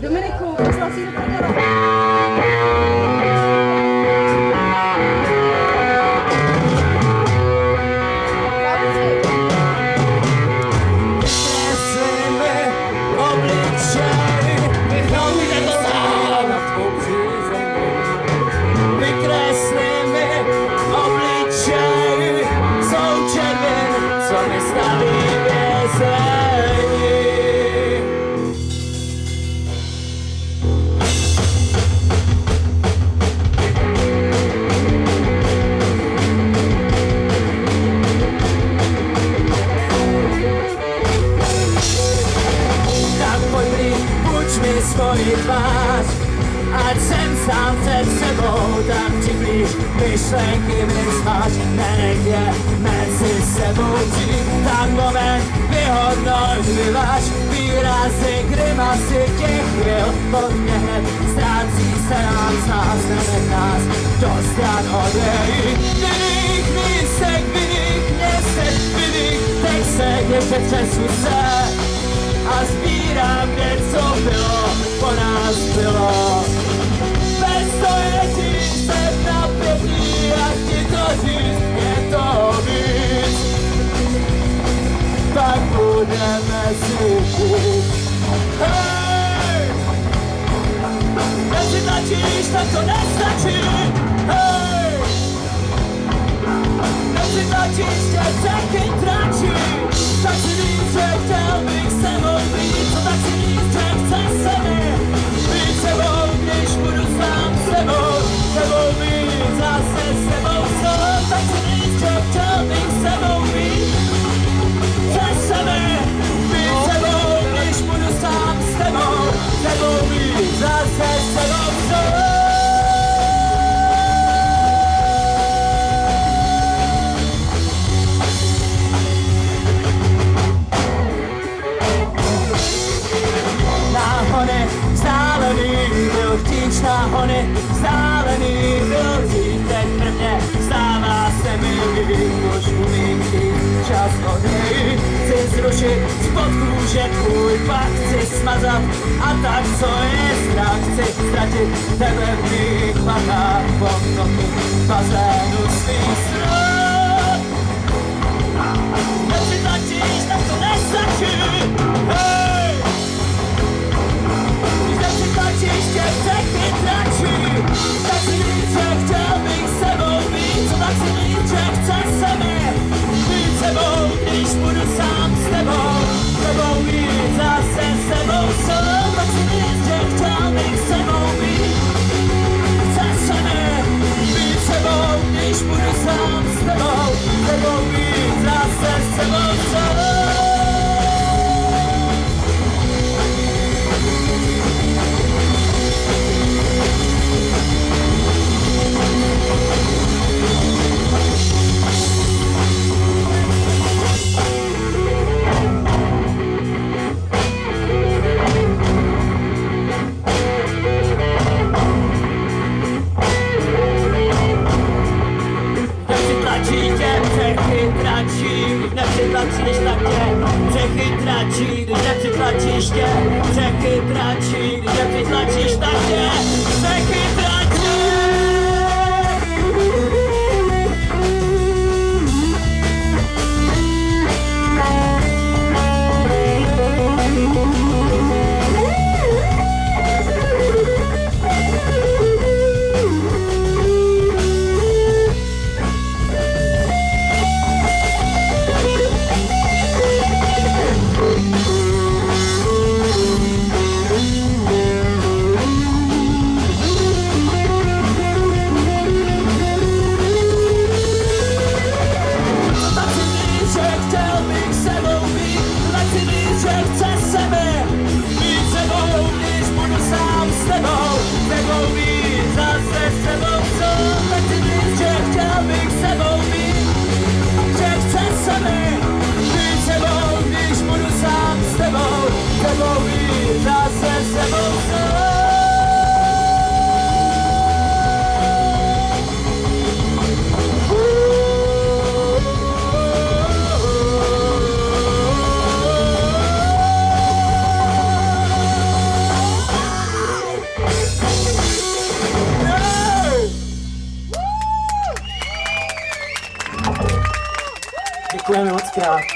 Dominiku, poslal si do prdele. Svoji tvář, ať jsem sám před sebou, tak přiblíž myšlenky vyzváš, nenech je mezi sebou žít, tak moment vyhodnoť, vyváž výrazy, grimasy těch chvil, podmět ztrácí se nám z nás, nenech nás dostat od její. Vydých mísek, vydých měsek, vydých texek, ještě třesu se a sbírám, kde co bylo, po nás bylo. Bez stojetí jsem napětí, jak ti to říct, je to víc. Tak budeme si žít. Hej! Když si tlačíš, tak to nestačí. Hej! Když si tlačíš, tě řeky tráčí. Tak si víc, že chtěl bych se mnou být, co tak si víc, že chce se mi být sebou, když budu sám sebou být zase sebou solo, tak si víc, že chtěl bych se mnou být, chce se mi být sebou, když budu sám sebou být zase sebou solo. Náhony, vzdálený byl dřív, teď prvně stává se mi líbí, už umím chtít čas od něj. Chci zrušit spod kůže tvůj pak chci smazat a tak co je strach, chci ztratit tebe v mých vlnách, v potoku bazénu svých strop. Když si tlačíš, tak to nestačí, hej! Když si tlačíš, tě řeky tlačí, tak si víc, že chtěl bych sebou být, co tak si víc, že chce se mi být sebou, když budu sám s tebou být zase sebou solo, tak si víc, že chtěl bych sebou být, chce se mi být sebou, když budu sám s tebou. Děkujeme moc krát.